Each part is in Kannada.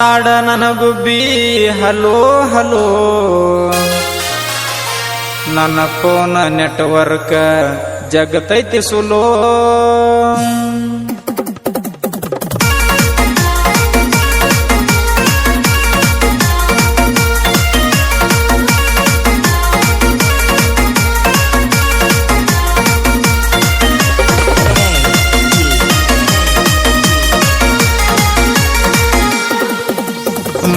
ಆಡ ನನಗುಬ್ಬಿ ಹಲೋ ಹಲೋ ನನ್ನ ಫೋನ್ ನೆಟ್ವರ್ಕ್ ಜಗತೈತಿ ಸುಲೋ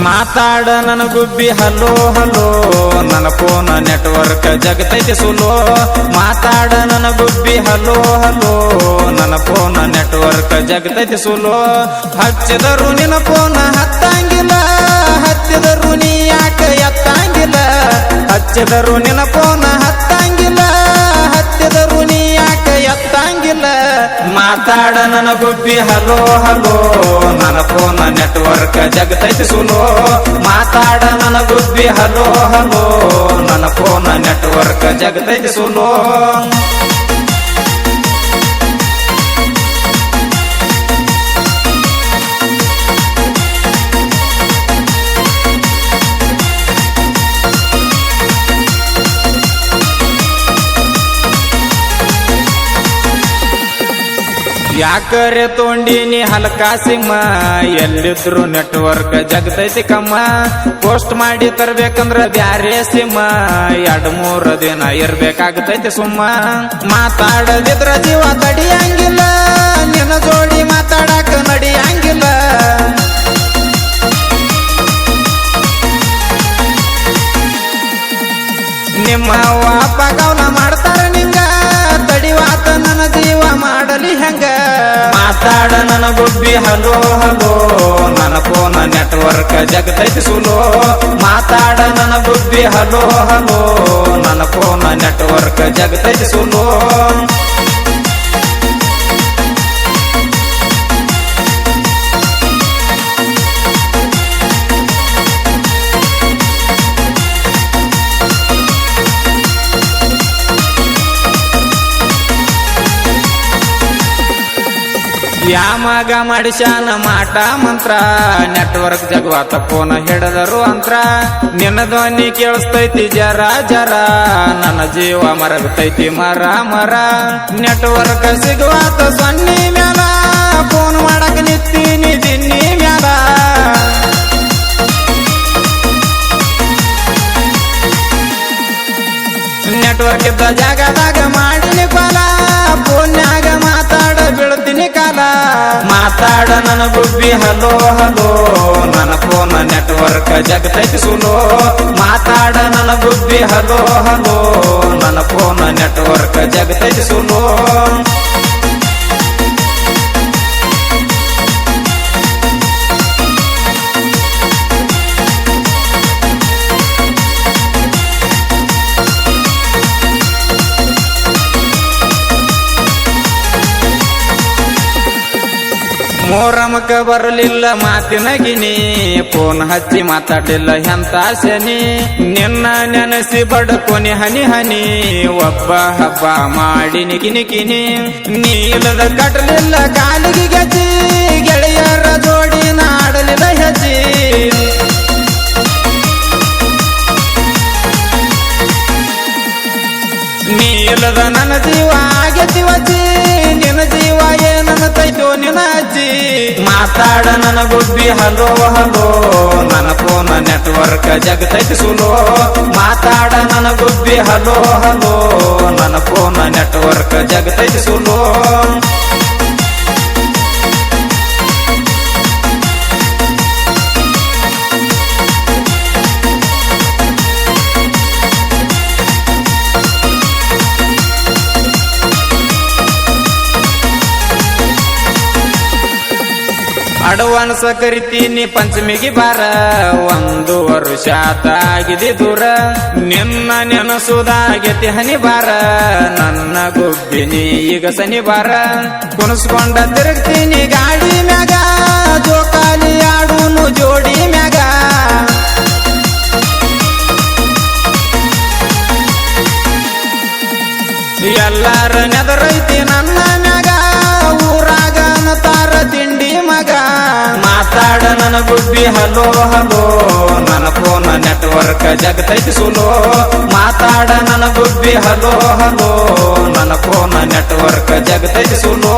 ಮಾತಾಡ ನನಗುಬ್ಬಿ ಹಲೋ ಹಲೋ ನನ್ನ ಫೋನ್ ನೆಟ್ವರ್ಕ್ ಜಗತೈತಿ ಸುಲೋ ಮಾತಾಡ ನನಗುಬ್ಬಿ ಹಲೋ ಹಲೋ ನನ್ನ ಫೋನ್ ನೆಟ್ವರ್ಕ್ ಜಗತೈತಿ ಸುಲೋ ಹಚ್ಚಿದರು ನಿನ್ನ ಫೋನ್ ಹತ್ತಂಗಿಲ್ಲ ಹಚ್ಚಿದರು ನೀ ಯಾಕ ಎತ್ತಂಗಿಲ್ಲ ಹಚ್ಚಿದರು ನಿನ್ನ ಫೋನ್ ಹತ್ತಂಗಿಲ್ಲ ಹಚ್ಚಿದರು ನೀ ಯಾಕ ಎತ್ತಂಗಿಲ್ಲ ಮಾತಾಡ ನನಗುಬ್ಬಿ ಹಲೋ ಹಲೋ ನನ್ನ ಫೋನ್ ನೆಟ್ವರ್ಕ್ ಜಗತೈತಿ ಸುಲೋ ಮಾತಾಡ ನನಗುಬ್ಬಿ ಹಲೋ ಹಲೋ ನನ್ನ ಫೋನ್ ನೆಟ್ವರ್ಕ್ ಜಗತೈತಿ ಸುಲೋ ಯಾಕರೆ ತೊಂಡಿನಿ ಹಲಕಾಸಿಮ್ಮ ಎಲ್ಲಿದ್ರು ನೆಟ್ವರ್ಕ್ ಜಗತೈತಿ ಕಮ್ಮ ಪೋಸ್ಟ್ ಮಾಡಿ ತರ್ಬೇಕಂದ್ರ ಬ್ಯಾರೆ ಸಿಮ್ಮ 2-3 ದಿನ ಇರ್ಬೇಕಾಗತೈತಿ ಸುಮ್ಮ ಮಾತಾಡದಿದ್ರ ಜೀವ ತಡಿಯಂಗಿಲ್ಲ ನಿನ್ನ ಜೋಡಿ ಮಾತಾಡಕ ನಡಿಯಂಗಿಲ್ಲ ನಿಮ್ಮ ಅಪ್ಪ ಗೌನ ಮಾಡ್ತಾರ ನಿಂಗ ತಡಿವಾತ ನನ್ನ ಜೀವ ಮಾಡಲಿ ಹೆಂಗ ಮಾತಾಡ ನನಗುಬ್ಬಿ ಹಲೋ ಹಲೋ ನನ್ನ ಫೋನ್ ನೆಟ್ವರ್ಕ್ ಜಗತೈತಿ ಸುಲೋ ಮಾತಾಡ ನನಗುಬ್ಬಿ ಹಲೋ ಹಲೋ ನನ್ನ ಫೋನ್ ನೆಟ್ವರ್ಕ್ ಜಗತೈತಿ ಸುಲೋ ಯಾಮಗ ಮಾಡಿಸ್ಯಾನ ಮಾಟ ಮಂತ್ರ ನೆಟ್ವರ್ಕ್ ಜಗವಾತ ಫೋನ್ ಹಿಡದರು ಅಂತ್ರ ನಿನ್ನ ಧ್ವನಿ ಕೇಳಿಸ್ತೈತಿ ಜರ ಜರ ನನ್ನ ಜೀವ ಮರಗತೈತಿ ಮರ ಮರ ನೆಟ್ವರ್ಕ್ ಸಿಗುವಾತ ಸೊನ್ನಿ ಮ್ಯಾಲ ಫೋನ್ ಮಾಡಕ್ ನಿತ್ತೀನಿ ದಿನ್ನಿ ಮ್ಯಾಲ ನೆಟ್ವರ್ಕ್ ಇದ್ದ ಜಾಗದಾಗ ಮಾಡಿನಿ ಕಾಲ ಫೋನ್ಯಾಗ ಮಾತಾಡ ಬೀಳ್ತೀನಿ ಕಾಲ ಮಾತಾಡ ನನಗುಬ್ಬಿ ಹಲೋ ಹಲೋ ನನ್ನ ಫೋನ್ ನೆಟ್ವರ್ಕ್ ಜಗತೈತಿ ಸುಲೋ ಮಾತಾಡ ನನಗುಬ್ಬಿ ಹಲೋ ಹಲೋ ನನ್ನ ಫೋನ್ ನೆಟ್ವರ್ಕ್ ಜಗತೈತಿ ಸುಲೋ ಮೋರಮಕ ಬರಲಿಲ್ಲ ಮಾತಿನ ಗಿನಿ ಫೋನ್ ಹಚ್ಚಿ ಮಾತಾಡಲಿಲ್ಲ ಎಂತ ಶನಿ ನಿನ್ನ ನೆನಸಿ ಬಡಕೊನಿ ಹನಿ ಹನಿ ಒಬ್ಬ ಹಬ್ಬ ಮಾಡಿ ನಿಗಿನಿ ಕಿನಿ ನೀಲದ ಕಟ್ಟಲಿಲ್ಲ ಕಾಲಿಗೆ ಗಜ್ಜಿ ಗೆಳೆಯರ ಜೋಡಿ ನಾಡಲಿಲ್ಲ ಹೆಜ್ಜಿ ನೀಲದ ನನ್ನ ಜೀವ ಆಗತಿ ವಜ್ಜಿ ನಿನ್ನ ಜೀವ ಏನತೈತೋ ನಿನ್ನ ಅಜ್ಜಿ ಮಾತಾಡ ನನಗುಬ್ಬಿ ಹಲೋ ಹಲೋ ನನ್ನ ಫೋನ್ ನೆಟ್ವರ್ಕ್ ಜಗತೈತಿ ಸುಲೋ ಮಾತಾಡ ನನಗುಬ್ಬಿ ಹಲೋ ಹಲೋ ನನ್ನ ಫೋನ್ ನೆಟ್ವರ್ಕ್ ಜಗತೈತಿ ಸುಲೋ ಅಡ್ವಾನ್ಸ್ ಕರಿತೀನಿ ಪಂಚಮಿಗೆ ಬಾರ 1 ವರ್ಷ ಆಗಿದೆ ದೂರ ನಿನ್ನ ನೆನಸುದಾಗತಿ ಹನಿ ಬಾರ ನನ್ನ ಗುಬ್ಬಿನಿ ಈಗ ಶನಿವಾರ ಕುಣಿಸ್ಕೊಂಡ ತಿರುಗ್ತೀನಿ ಗಾಡಿ ಮ್ಯಾಗ ಜೋಕಾಲಿ ಆಡೂನು ಜೋಡಿ ಮ್ಯಾಗ ಎಲ್ಲಾರ ನೆದರೈತಿ ನನ್ನ ಮ್ಯಾಗ ಊರಾಗ ತಾರ ತಿಂಡಿ ಮಗ ಮಾತಾಡ ನನ್ನ ಗುಬ್ಬಿ ಹಲೋ ಹಲೋ ನನ್ನ ಫೋನ್ ನೆಟ್ವರ್ಕ್ ಜಗತೈತಿ ಸುಲೋ ಮಾತಾಡ ನನ್ನ ಗುಬ್ಬಿ ಹಲೋ ಹಲೋ ನನ್ನ ಫೋನ್ ನೆಟ್ವರ್ಕ್ ಜಗತೈತಿ ಸುಲೋ